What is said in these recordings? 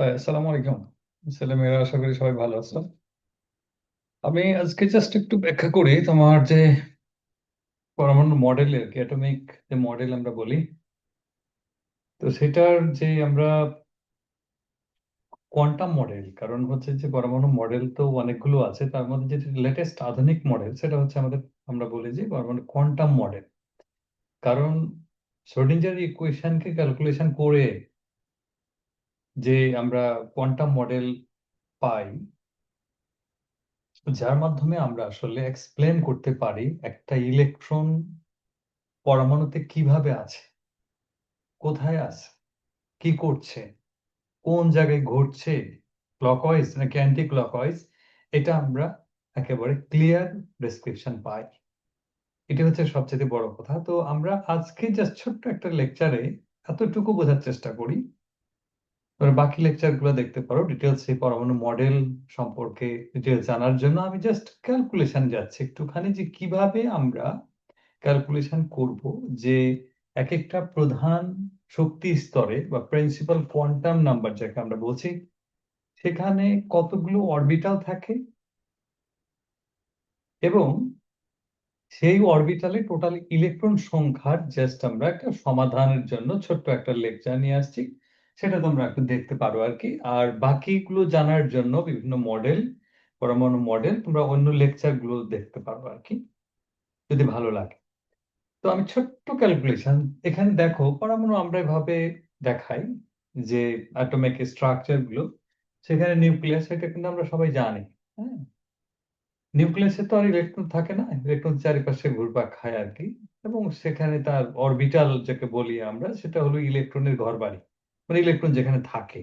আসসালামু আলাইকুম। ছেলেমেয়েরা আশা করি সবাই ভালো আছো। আমি আজকে জাস্ট একটু ব্যাখ্যা করি তোমার যে পরমাণু মডেলের অ্যাটমিক যে মডেল আমরা বলি, তো সেটার যে আমরা কোয়ান্টাম মডেল, কারণ হচ্ছে যে পরমাণু মডেল তো অনেকগুলো আছে, তার মধ্যে যেটা লেটেস্ট আধুনিক মডেল সেটা হচ্ছে আমরা বলি যে পরমাণু কোয়ান্টাম মডেল। কারণ শ্রোডিঞ্জার ইকুয়েশনকে ক্যালকুলেশন করে যে আমরা কোয়ান্টাম মডেল পাই, যার মাধ্যমে আমরা আসলে এক্সপ্লেন করতে পারি একটা ইলেকট্রন পরমাণুতে কিভাবে আছে, কোথায় আছে, কি করছে, কোন জায়গায় ঘটছে, ক্লকওয়াইজ নাকি অ্যান্টি ক্লকওয়াইজ, এটা আমরা একেবারে ক্লিয়ার ডেসক্রিপশন পাই। এটা হচ্ছে সবচেয়ে বড় কথা। তো আমরা আজকে জাস্ট ছোট্ট একটা লেকচারে এতটুকু বোঝার চেষ্টা করি। তোমরা বাকি লেকচারগুলো দেখতে পারো ডিটেলস, এই পরমাণু মডেল সম্পর্কে ডিটেলস জানার জন্য। আমি জাস্ট ক্যালকুলেশন যাচ্ছি একটুখানি যে কিভাবে আমরা ক্যালকুলেশন করব যে এক একটা প্রধান শক্তি স্তরে বা প্রিন্সিপাল কোয়ান্টাম নাম্বার যাকে আমরা বলছি, সেখানে কতগুলো অরবিটাল থাকে এবং সেই অরবিটালে টোটাল ইলেকট্রন সংখ্যার জাস্ট আমরা একটা সমাধানের জন্য ছোট্ট একটা লেকচার নিয়ে আসছি। সেটা তোমরা একটু দেখতে পারো আর কি। আর বাকিগুলো জানার জন্য বিভিন্ন মডেল, পরমাণু মডেল তোমরা অন্য লেকচার গুলো দেখতে পারো আর কি, যদি ভালো লাগে। তো আমি ছোট্ট ক্যালকুলেশন এখানে দেখো, পরমাণু আমরা এভাবে দেখাই যে অ্যাটমিক স্ট্রাকচার গুলো, সেখানে নিউক্লিয়াস, এটা কিন্তু আমরা সবাই জানি। হ্যাঁ, নিউক্লিয়াসে তো আর ইলেকট্রন থাকে না, ইলেকট্রন চারিপাশে ঘুরপাক খায় আর কি। এবং সেখানে তার অরবিটাল যাকে বলি আমরা, সেটা হলো ইলেকট্রনের ঘরবাড়ি, মানে ইলেকট্রন যেখানে থাকে।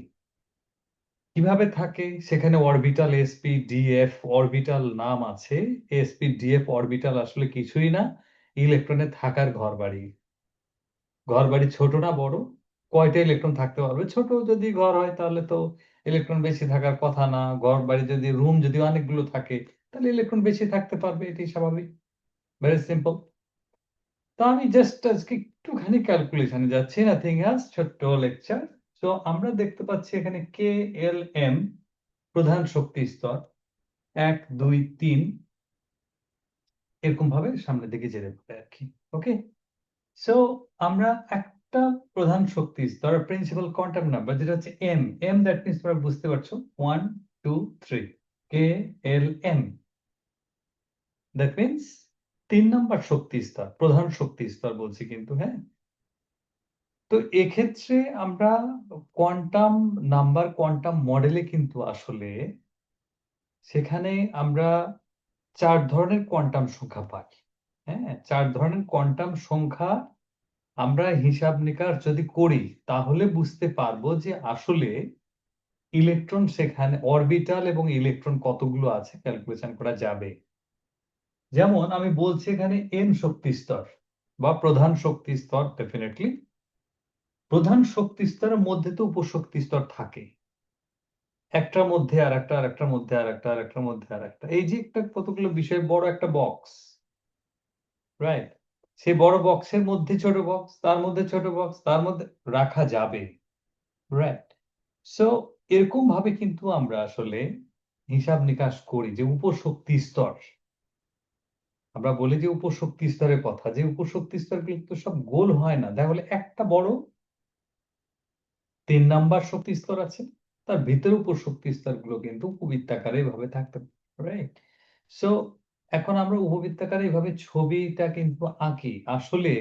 কিভাবে থাকে, সেখানে অরবিটাল এসপি ডিএফ অরবিটাল নাম আছে। এসপি ডিএফ অরবিটাল আসলে কিছুই না, ইলেকট্রনের থাকার ঘরবাড়ি। ঘর বাড়ি ছোট না বড়, কয়টা ইলেকট্রন থাকতে পারবে? ছোট যদি ঘর হয় তাহলে তো ইলেকট্রন বেশি থাকার কথা না। ঘর বাড়ি যদি রুম যদি অনেকগুলো থাকে তাহলে ইলেকট্রন বেশি থাকতে পারবে, এটাই স্বাভাবিক। Very simple. তো আমি জাস্ট আজকে একটুখানি ক্যালকুলেশনে যাচ্ছি, নাথিং এলস, ছোট্ট লেকচার। তো আমরা দেখতে পাচ্ছি এখানে কে এল এম প্রধান শক্তি স্তর, 1 2 3 এরকম ভাবে সামনের দিকে যেতে পারে আর কি। ওকে, সো আমরা একটা প্রধান শক্তি স্তর প্রিন্সিপাল কোয়ান্টাম নাম্বার যেটা হচ্ছে এম, এম দ্যাট মিনস তোমরা বুঝতে পারছো 1 2 3, কে এল এম, দ্যাট মিনস 3 নম্বর শক্তি স্তর, প্রধান শক্তি স্তর বলছি কিন্তু। হ্যাঁ, তো এক্ষেত্রে আমরা কোয়ান্টাম নাম্বার, কোয়ান্টাম মডেলে কিন্তু আসলে সেখানে আমরা 4 ধরনের কোয়ান্টাম সংখ্যা পাই। হ্যাঁ, 4 ধরনের কোয়ান্টাম সংখ্যা আমরা হিসাব নিকাশ যদি করি তাহলে বুঝতে পারবো যে আসলে ইলেকট্রন সেখানে অরবিটাল এবং ইলেকট্রন কতগুলো আছে ক্যালকুলেশন করা যাবে। যেমন আমি বলছি এখানে এন শক্তি স্তর বা প্রধান শক্তি স্তর, ডেফিনেটলি প্রধান শক্তি স্তরের মধ্যে তো উপশক্তি স্তর থাকে, একটার মধ্যে আর একটা, আর একটার মধ্যে আর একটা, আর একটার মধ্যে আর একটা, এই যে একটা কতগুলো বিষয় বড় একটা বক্স, রাইট? সেই বড় বক্সের মধ্যে ছোট বক্স, তার মধ্যে ছোট বক্স, তার মধ্যে রাখা যাবে, রাইট? সো এরকম ভাবে কিন্তু আমরা আসলে হিসাব নিকাশ করি যে উপশক্তি স্তর, আমরা বলি যে উপশক্তি স্তরের কথা, যে উপশক্তি স্তরগুলো তো সব গোল হয় না। দেখা বলে একটা বড় 3 নাম্বার শক্তি স্তর আছে, তার ভিতরে উপশক্তি স্তরগুলো কিন্তু উপবৃত্তাকারে এভাবে থাকতে পারে, রাইট? সো এখন আমরা উপবৃত্তাকারে এভাবে ছবিটা কিন্তু আঁকি। আসলে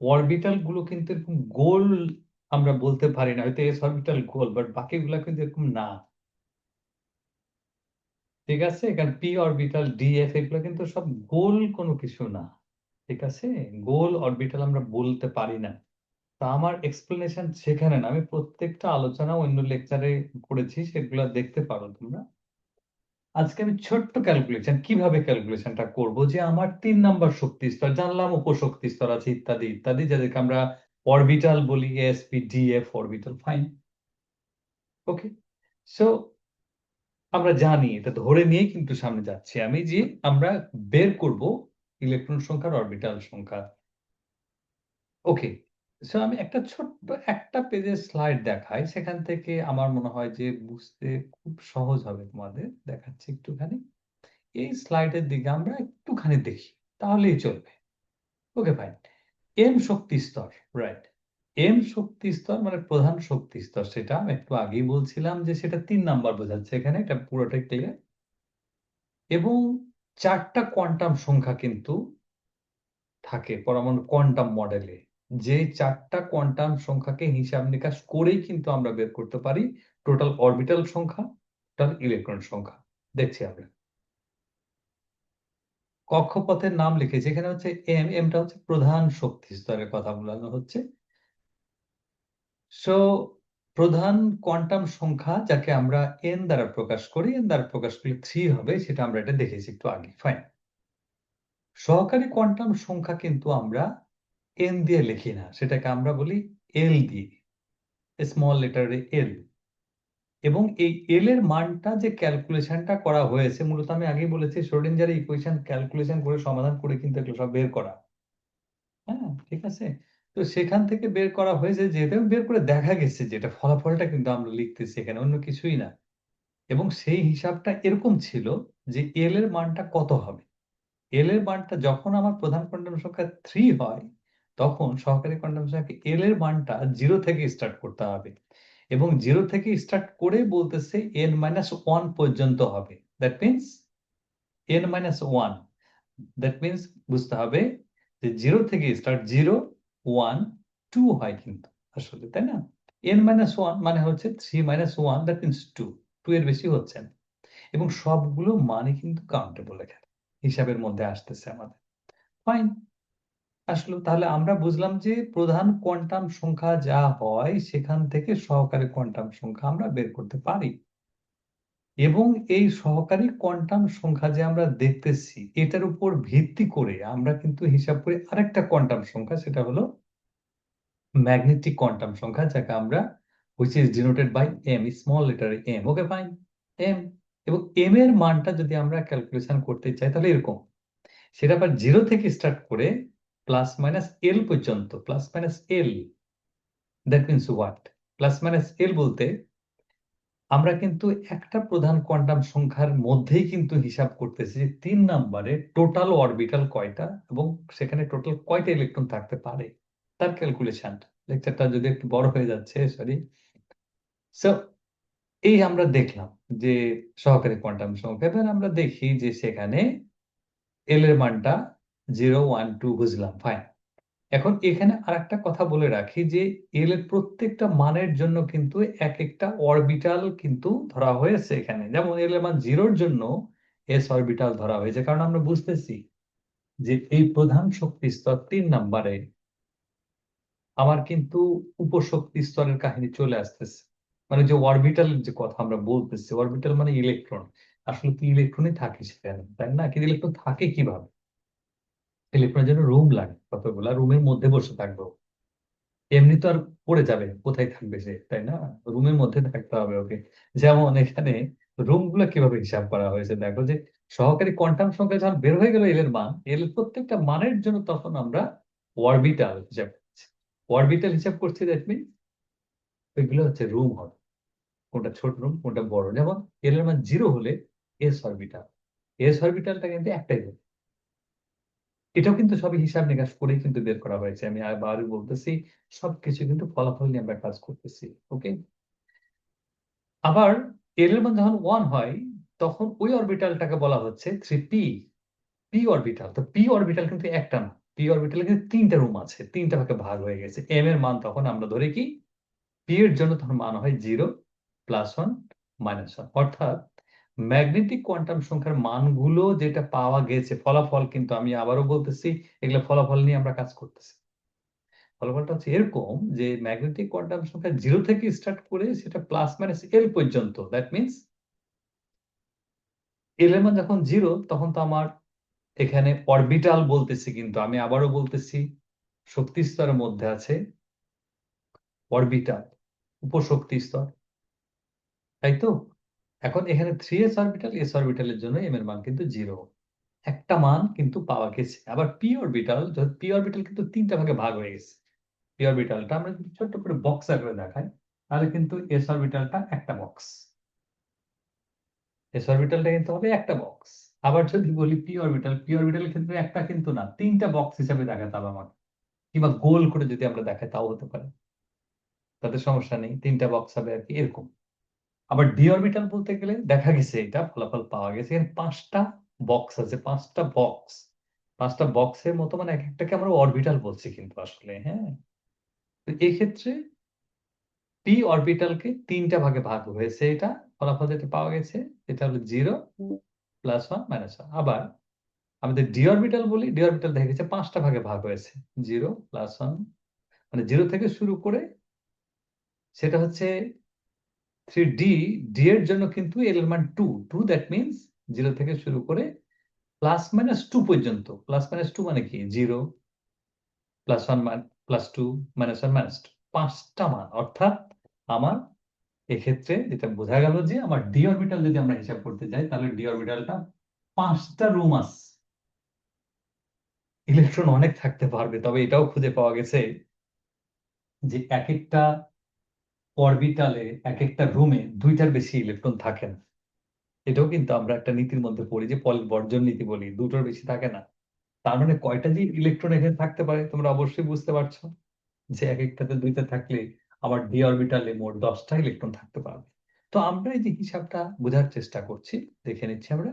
অরবিটাল গুলো কিন্তু এরকম গোল আমরা বলতে পারি না, হয়তো এস অরবিটাল গোল, বাট বাকিগুলো কিন্তু এরকম না। ঠিক আছে, এখানে পি অরবিটাল ডিএফ এগুলো কিন্তু সব গোল কোনো কিছু না। ঠিক আছে, গোল অরবিটাল আমরা বলতে পারি না। তা আমার এক্সপ্লেনেশন সেখানে না, আমি প্রত্যেকটা আলোচনা অন্য লেকচারে করেছি, সেগুলো দেখতে পারো তোমরা। আজকে আমি ছোট্ট ক্যালকুলেশন, কিভাবে ক্যালকুলেশনটা করব যে আমার 3 নাম্বার শক্তি স্তর জানলাম, উপশক্তি স্তর আছে ইত্যাদি ইত্যাদি, যাদেরকে আমরা অরবিটাল বলি, এসপি ডিএফ অরবিটাল, ফাইন। ওকে, সো আমরা জানি, এটা ধরে নিয়ে কিন্তু সামনে যাচ্ছি আমি, যে আমরা বের করব ইলেকট্রন সংখ্যার অরবিটাল সংখ্যা। ওকে, সো আমি একটা ছোট্ট একটা পেজের স্লাইড দেখাই, সেখান থেকে আমার মনে হয় যে বুঝতে খুব সহজ হবে তোমাদের। দেখাচ্ছি একটুখানি। এই স্লাইডের দিকে আমরা একটুখানি দেখি, তাহলেই চলবে। Okay fine. এম শক্তি স্তর, রাইট। এম শক্তি স্তর মানে প্রধান শক্তি স্তর, সেটা আমি একটু আগেই বলছিলাম যে সেটা 3 নাম্বার বোঝাচ্ছে এখানে, এটা পুরোটাই ক্লিয়ার। এবং 4টা কোয়ান্টাম সংখ্যা কিন্তু থাকে পরমাণু কোয়ান্টাম মডেলে। যে 4টা কোয়ান্টাম সংখ্যাকে হিসাব নিকাশ করেই কিন্তু আমরা বের করতে পারি টোটাল অরবিটাল সংখ্যা, টোটাল ইলেকট্রন সংখ্যা। দেখছি আমরা কক্ষপথের নাম লিখেছি এখানে, হচ্ছে এম। এমটা হচ্ছে প্রধান শক্তি স্তরের কথা বলানো হচ্ছে। সো প্রধান কোয়ান্টাম সংখ্যা যাকে আমরা এন দ্বারা প্রকাশ করি, এন দ্বারা প্রকাশ করলে 3 হবে, সেটা আমরা এটা দেখেছি একটু আগে। ফাইন। সহকারী কোয়ান্টাম সংখ্যা কিন্তু আমরা এন দিয়ে লিখি না, সেটাকে আমরা বলি এল দিয়ে, স্মল লেটারে এল। এবং এই এল এর মানটা যে ক্যালকুলেশনটা করা হয়েছে, মূলত আমি আগেই বলেছি শ্রোডিঞ্জার ইকুয়েশন ক্যালকুলেশন করে সমাধান করে কিন্তু এগুলো সব বের করা। হ্যাঁ, ঠিক আছে। তো সেখান থেকে বের করা হয়েছে, যেটা বের করে দেখা গেছে যে এটা ফলাফলটা কিন্তু আমরা লিখতেছি এখানে, অন্য কিছুই না। এবং সেই হিসাবটা এরকম ছিল যে এল এর মানটা কত হবে। এল এর মানটা যখন আমার প্রধান কোয়ান্টাম সংখ্যা 3 হয়, তখন সহকারী কোয়ান্টাম সংখ্যা এল এর মানটা 0 থেকে স্টার্ট করতে হবে। এবং 0 থেকে স্টার্ট করে বলতেছে n-1 পর্যন্ত হবে। That means n-1, that means বুঝতে হবে যে 0 থেকে স্টার্ট 0, 1, 2 হয় কিন্তু আসলে, তাই না? n-1 মানে হচ্ছে 3-1, দ্যাট মিনস 2, 2 এর বেশি হচ্ছে না। এবং সবগুলো মানই কিন্তু কাউন্টেবল এখানে হিসাবের মধ্যে আসতেছে আমাদের। ফাইন। আসলে তাহলে আমরা বুঝলাম যে প্রধান কোয়ান্টাম সংখ্যা যা হয় সেখান থেকে সহকারী কোয়ান্টাম সংখ্যা আমরা বের করতে পারি। এবং এই সহকারী কোয়ান্টাম সংখ্যা যে আমরা দেখতেছি, এটার উপর ভিত্তি করে আমরা কিন্তু হিসাব করি আরেকটা কোয়ান্টাম সংখ্যা, সেটা হলো ম্যাগনেটিক কোয়ান্টাম সংখ্যা, যাকে আমরা which is denoted by m, small letter m। Okay fine. m। এবং m এর মানটা যদি আমরা ক্যালকুলেশন করতে চাই তাহলে এরকম, সেটা আবার 0 থেকে স্টার্ট করে প্লাস মাইনাস এল পর্যন্ত। Plus minus L, that means what? Plus minus L বলতে আমরা কিন্তু একটা প্রধান কোয়ান্টাম সংখ্যার মধ্যেই কিন্তু হিসাব করতেছি যে 3 নম্বরে টোটাল অরবিটাল কয়টা এবং সেখানে টোটাল কয়টা ইলেকট্রন থাকতে পারে, তার ক্যালকুলেশন। লেকচারটা যদি একটু বড় হয়ে যাচ্ছে, সরি। সো এই আমরা দেখলাম যে সহকারী কোয়ান্টাম সংখ্যা। এবার আমরা দেখি যে সেখানে এল এর মানটা 0, 1, 2 বুঝলাম। ফাইন। এখন এখানে আরেকটা কথা বলে রাখি যে এল এর প্রত্যেকটা মানের জন্য কিন্তু এক একটা অরবিটাল কিন্তু ধরা হয়েছে এখানে। যেমন এল এর মান 0-র জন্য এস অরবিটাল ধরা হয়েছে, কারণ আমরা বুঝতেছি যে এই প্রধান শক্তি স্তর 3 নম্বরে আমার কিন্তু উপশক্তি স্তরের কাহিনী চলে আসতেছে। মানে যে অরবিটাল যে কথা আমরা বলতেছি, অরবিটাল মানে ইলেকট্রন। আসলে কি ইলেকট্রনই থাকে সেখানে, তাই না? কিন্তু ইলেকট্রন থাকে কিভাবে? ইলেকট্রনের জন্য রুম লাগে, কতগুলা রুমের মধ্যে বসে থাকবে। এমনি তো আর পড়ে যাবে, কোথায় থাকবে সে, তাই না? রুমের মধ্যে থাকতে হবে ওকে। যেমন এখানে রুম গুলো কিভাবে হিসাব করা হয়েছে দেখো, যে সহকারী কোয়ান্টাম সংখ্যা যখন বের হয়ে গেল এল এর মান, এল এর প্রত্যেকটা মানের জন্য তখন আমরা অরবিটাল হিসাব করছি। অরবিটাল হিসাব করছি, দ্যাট মিন ওইগুলো হচ্ছে রুম হবে, কোনটা ছোট রুম কোনটা বড়। যেমন এল এর মান 0 হলে এস অরবিটাল, এস অরবিটালটা কিন্তু একটাই হবে। এটাও কিন্তু সবই হিসাব নিকাশ করেই কিন্তু বের করা হয়েছে। আমি আবার বলতেছি, সবকিছু কিন্তু ফলাফল নিয়ে আমরা কাজ করতেছি। ওকে। আবার এল এর মান যখন 1 হয়, তখন ওই অরবিটালটাকে বলা হচ্ছে 3p, পি অরবিটাল। তো পি অরবিটাল কিন্তু একটা না, পি অরবিটালে কিন্তু 3টা রুম আছে, 3টা ভাগে ভাগ হয়ে গেছে। এম এর মান তখন আমরা ধরি কি, পি এর জন্য তখন মান হয় 0, +1, -1। অর্থাৎ ম্যাগনেটিক কোয়ান্টাম সংখ্যার মানগুলো যেটা পাওয়া গেছে, ফলাফল কিন্তু আমি আবারও বলতেছি, এগুলো ফলাফল নিয়ে আমরা কাজ করতেছি। ফলাফলটা হচ্ছে এরকম যে ম্যাগনেটিক কোয়ান্টাম সংখ্যা 0 থেকে স্টার্ট করে সেটা +-L পর্যন্ত। দ্যাট মিনস এল এর মান যখন 0, তখন তো আমার এখানে অরবিটাল বলতেছি, কিন্তু আমি আবারও বলতেছি শক্তি স্তরের মধ্যে আছে অরবিটাল, উপশক্তি স্তর, তাই তো? এখন এখানে 3s অরবিটাল, s অরবিটালের জন্য m এর মান কিন্তু 0। একটা মান কিন্তু পাওয়া গেছে। আবার পি অরবিটাল, পি অরবিটাল কিন্তু 3টা ভাগে ভাগ হয়ে গেছে। পি অরবিটালটা আমরা যদি ছোট্ট করে বক্স আকারে দেখাই, তাহলে কিন্তু এস অরবিটালটা একটা বক্স, এস অরবিটালটা কিন্তু হবে একটা বক্স। আবার যদি বলি পি অরবিটালের ক্ষেত্রে একটা কিন্তু না, তিনটা বক্স হিসাবে দেখাতে হবে আমাকে, কিংবা গোল করে যদি আমরা দেখাই তাও হতে পারে, তাতে সমস্যা নেই, তিনটা বক্স হবে আর কি, এরকম। আবার ডি অরবিটাল বলতে গেলে দেখা গেছে, এটা ফলাফল পাওয়া গেছে, এর পাঁচটা বক্স আছে, পাঁচটা বক্সের মতো, মানে এক একটাকে আমরা অরবিটাল বলছি কিন্তু আসলে, হ্যাঁ। তো এই ক্ষেত্রে পি অরবিটালকে তিনটা ভাগে ভাগ হয়েছে, এটা ফলাফল যেটা পাওয়া গেছে এটা হলো 0 +1 -1। আবার আমাদের ডি অরবিটাল বলি, ডি অরবিটাল দেখা গেছে পাঁচটা ভাগে ভাগ হয়েছে, 0 +1, মানে 0 থেকে শুরু করে, সেটা হচ্ছে 3D, ডি এর জন্য কিন্তু এল এর মান 2, দ্যাট মিনস 0 থেকে শুরু করে +-2 পর্যন্ত। +-2 মানে কি? 0, +1, +2, -1, -2, পাঁচটা মান। অর্থাৎ আমার এক্ষেত্রে যেটা বোঝা গেল যে আমার ডি অরবিটাল যদি আমরা হিসাব করতে যাই, তাহলে ডি অরবিটালটা পাঁচটা রুম আছে। ইলেকট্রন অনেক থাকতে পারবে, তবে এটাও খুঁজে পাওয়া গেছে যে এক একটা অরবিটালে, এক একটা রুমে দুইটার বেশি ইলেকট্রন থাকে না। এটাও কিন্তু আমরা একটা নীতির মধ্যে পড়ি, যে পলির বর্জন নীতি বলি, দুটোর বেশি থাকে না। তার মানে কয়টা যে ইলেকট্রন এখানে থাকতে পারে তোমরা অবশ্যই বুঝতে পারছো, যে এক একটাতে দুইটা থাকলে আবার ডি অরবিটালে মোট 10টা ইলেকট্রন থাকতে পারবে। তো আমরা এই যে হিসাবটা বোঝার চেষ্টা করছি, দেখে নিচ্ছি আমরা।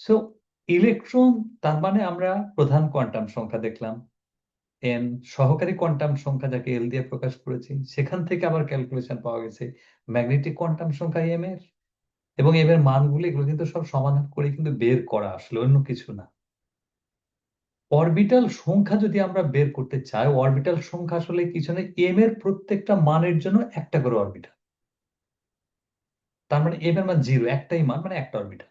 সো ইলেকট্রন, তার মানে আমরা প্রধান কোয়ান্টাম সংখ্যা দেখলাম এন, সহকারী কোয়ান্টাম সংখ্যা যাকে এল দিয়ে প্রকাশ করেছি, সেখান থেকে আবার ক্যালকুলেশন পাওয়া গেছে ম্যাগনেটিক কোয়ান্টাম সংখ্যা এম এর, এবং এম এর মানগুলো এগুলো কিন্তু সব সমাধান করে কিন্তু বের করা, আসলে অন্য কিছু না। অরবিটাল সংখ্যা যদি আমরা বের করতে চাই, অরবিটাল সংখ্যা আসলে কিছু না, এম এর প্রত্যেকটা মানের জন্য একটা করে অরবিটাল। তার মানে এম এর মান 0, একটাই মান, মানে একটা অরবিটাল।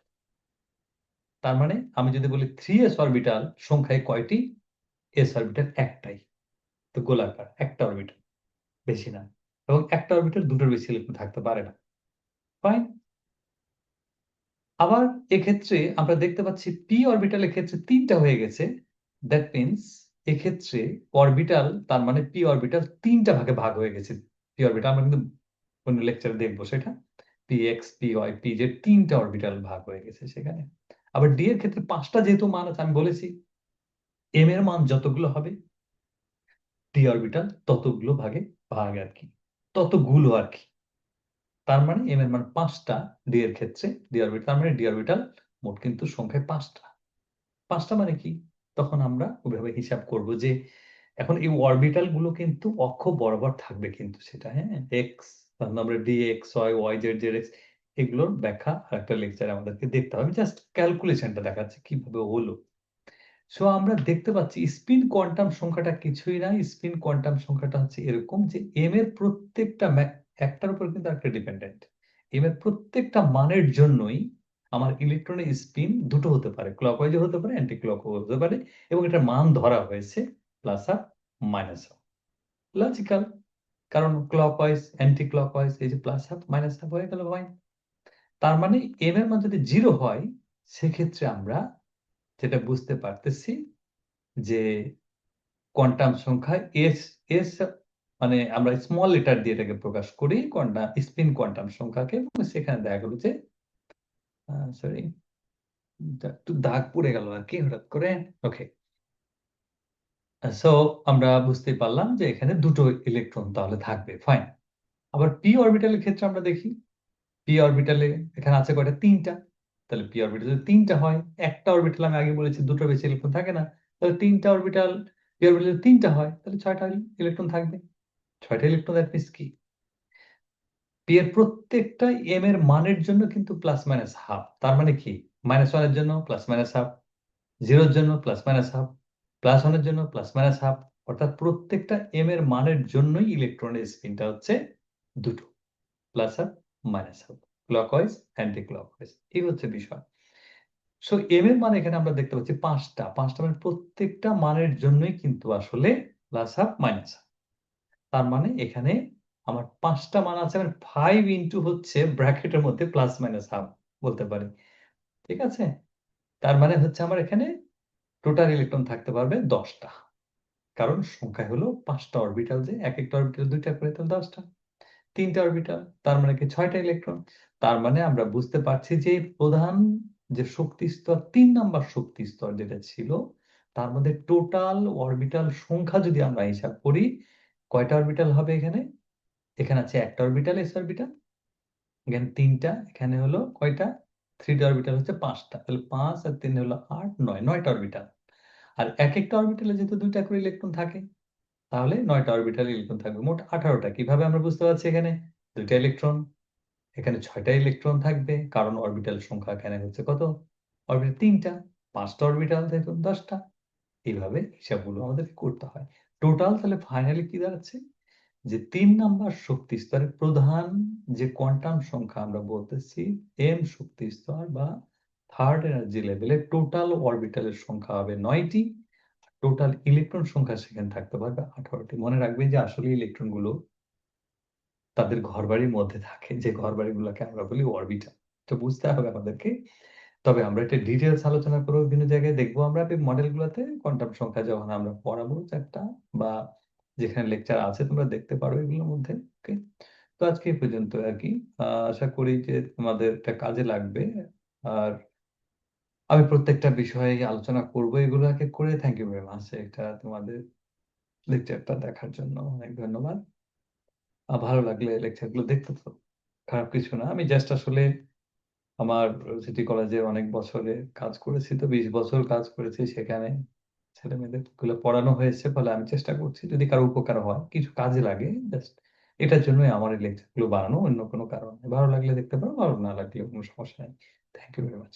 তার মানে আমি যদি বলি 3s অরবিটাল সংখ্যায় কয়টি? এস অরবিটাল একটাই, তো গোলাকার একটা অরবিটাল, বেশি না। এবং একটা অরবিটাল দুটোর বেশি ইলেকট্রন থাকতে পারে না। ফাইন। আবার এক্ষেত্রে আমরা দেখতে পাচ্ছি পি অরবিটালের ক্ষেত্রে তিনটা হয়ে গেছে, দ্যাট মিনস এক্ষেত্রে অরবিটাল, তার মানে পি অরবিটাল তিনটা ভাগে ভাগ হয়ে গেছে। পি অরবিটাল আমরা কিন্তু কোন লেকচারে দেখবো সেটা, p x, p y, p z, তিনটা অরবিটাল ভাগ হয়ে গেছে সেখানে। আবার ডি এর ক্ষেত্রে পাঁচটা যেহেতু মান আছে, আমি বলেছি এম এর মান যতগুলো হবে ডি অরবিটাল ততগুলো ভাগে ভাগ আর কি, ততগুলো আর কি। তার মানে এম এর মান পাঁচটা, ডি এর ক্ষেত্রে ডি অরবিটাল, তার মানে ডি অরবিটাল মোট কিন্তু সংখ্যায় পাঁচটা। পাঁচটা মানে কি? তখন আমরা ওইভাবে হিসাব করব যে এখন এই অরবিটাল গুলো কিন্তু অক্ষ বরাবর থাকবে কিন্তু সেটা, হ্যাঁ, এক্স, তখন আমরা d x, y, y z, z x, এগুলোর ব্যাখ্যা আর একটা লেকচারে আমাদেরকে দেখতে হবে। জাস্ট ক্যালকুলেশনটা দেখাচ্ছে কিভাবে হলো। সো আমরা দেখতে পাচ্ছি স্পিন কোয়ান্টাম সংখ্যাটা কিছুই না, স্পিন কোয়ান্টাম সংখ্যাটা হচ্ছে এরকম যে এম এর প্রত্যেকটা একটার উপর কিন্তু একটা ডিপেন্ডেন্ট, এম এর প্রত্যেকটা মানের জন্যই আমার ইলেকট্রনের স্পিন দুটো হতে পারে, ক্লকওয়াইজ হতে পারে, অ্যান্টি ক্লকওয়াইজ হতে পারে, এবং এটার মান ধরা হয়েছে plus half minus half. Logical, কারণ ক্লকওয়াইজ অ্যান্টি ক্লকওয়াইজ, এই যে প্লাস হাফ মাইনাস হাফ হয়ে গেল ভাই। তার মানে এম এর মান যদি 0 হয়, সেক্ষেত্রে আমরা যেটা বুঝতে পারতেছি যে কোয়ান্টাম সংখ্যা এস, এস মানে আমরা স্মল লেটার দিয়ে এটাকে প্রকাশ করি কোয়ান্টাম স্পিন কোয়ান্টাম সংখ্যাকে, এবং সেখানে দেখা গেল যে সরি, একটু দাগ পড়ে গেল আর কি হঠাৎ করে। ওকে, সো আমরা বুঝতেই পারলাম যে এখানে দুটো ইলেকট্রন তাহলে থাকবে, ফাইন। আবার পি অরবিটালের ক্ষেত্রে আমরা দেখি, পি অরবিটালে এখানে আছে কয়টা? তিনটা। তাহলে পি অরবিটালে তিনটা হয়, একটা অরবিটাল আমি আগে বলেছি দুটোর বেশি ইলেকট্রন থাকে না, তাহলে তিনটা অরবিটাল, পি অরবিটালে তিনটা হয়, তাহলে 6টা ইলেকট্রন থাকবে। 6টা ইলেকট্রন, দ্যাট মিনস কি? পি এর প্রত্যেকটা এম এর মানের জন্য কিন্তু প্লাস মাইনাস হাফ। তার মানে কি? -1 এর জন্য প্লাস মাইনাস হাফ, 0 এর জন্য প্লাস মাইনাস হাফ, +1 এর জন্য প্লাস মাইনাস হাফ। অর্থাৎ প্রত্যেকটা এম এর মানের জন্যই ইলেকট্রনের স্পিনটা হচ্ছে দুটো, plus half minus half, clockwise anti clockwise, এই হচ্ছে বিষয়। সো এম এর মান এখানে আমরা দেখতে পাচ্ছি পাঁচটা, মানে প্রত্যেকটা মানের জন্যই কিন্তু আসলে প্লাস হাফ মাইনাস হাফ। তার মানে এখানে আমার পাঁচটা মান আছে, মানে 5 ইন্টু হচ্ছে ব্র্যাকেটের মধ্যে প্লাস মাইনাস হাফ বলতে পারি, ঠিক আছে? তার মানে হচ্ছে আমার এখানে টোটাল ইলেকট্রন থাকতে পারবে 10টা। কারণ সংখ্যায় হলো 5টা অরবিটাল, যে এক একটা অরবিটাল 2টা করে, তাহলে 10টা। 3টে অরবিটাল, তার মানে কি 6টা ইলেকট্রন। তার মানে আমরা বুঝতে পারছি যে প্রধান যে শক্তি স্তর 3 নাম্বার শক্তি স্তর যেটা ছিল, তার মধ্যে টোটাল অরবিটাল সংখ্যা যদি আমরা হিসাব করি, কয়টা অরবিটাল হবে এখানে? এখানে আছে একটা অরবিটাল এস অরবিটাল, এখানে 3টা, এখানে হলো কয়টা? 3টা অরবিটাল হচ্ছে 5টা, তাহলে 5 আর 3 হলো 8, 9, 9টা অরবিটাল। আর এক একটা অরবিটালে যেহেতু 2টা করে ইলেকট্রন থাকে, তাহলে 9টা অরবিটাল ইলেকট্রন থাকবে, মোট 18টা। কিভাবে আমরা বুঝতে পারছি? এখানে 2টা ইলেকট্রন, এখানে 6টা ইলেকট্রন থাকবে, কারণ অরবিটাল সংখ্যা এখানে হচ্ছে কত? অরবিটাল 3টা, 5টা অরবিটাল দেখুন 10টা। এইভাবে হিসাবগুলো আমাদেরকে করতে হয়। টোটাল তাহলে ফাইনালি কি দাঁড়াচ্ছে? যে 3 নাম্বার শক্তি স্তরের প্রধান যে কোয়ান্টাম সংখ্যা আমরা বলতেছি m শক্তি স্তর বা থার্ড এনার্জি লেভেলে টোটাল অরবিটালের সংখ্যা হবে 9টি। টোটাল ইলেকট্রন সংখ্যা সেখানে থাকতে পারবে 18টি। মনে রাখবেন যে আসলে ইলেকট্রনগুলো তাদের ঘরবাড়ির মধ্যে থাকে, যে ঘরবাড়িগুলোকে আমরা বলি অরবিটাল। তো বুঝতে হবে আমাদেরকে। তবে আমরা এটা ডিটেইলস আলোচনা করব, বিভিন্ন জায়গায় দেখবো আমরা এই মডেলগুলোতে কোয়ান্টাম সংখ্যা যখন আমরা পড়াবো চ্যাপ্টার বা যেখানে লেকচার আছে তোমরা দেখতে পারো এগুলোর মধ্যে। ওকে? তো আজকে এই পর্যন্ত আরকি। আশা করি যে তোমাদের এটা কাজে লাগবে। আর আমি প্রত্যেকটা বিষয়ে আলোচনা করব এগুলো এক, এক করে। থ্যাংক ইউ ভেরি মাচ এটা তোমাদের লেকচারটা দেখার জন্য অনেক ধন্যবাদ। ভালো লাগলে লেকচারগুলো দেখতে থাকো। খারাপ কিছু না। আমি জাস্ট আসলে আমার সিটি কলেজে অনেক বছরে কাজ করেছি, তো 20 বছর কাজ করেছি সেখানে। ছেলেমেয়েদেরগুলো পড়ানো হয়েছে, ফলে আমি চেষ্টা করছি যদি কারো উপকার হয়, কিছু কাজে লাগে, জাস্ট এটার জন্যই আমার এই লেকচারগুলো বানানো, অন্য কোনো কারণ নেই। ভালো লাগলে দেখতে পারো, ভালো না লাগলেও কোনো সমস্যা নেই। Thank you very much.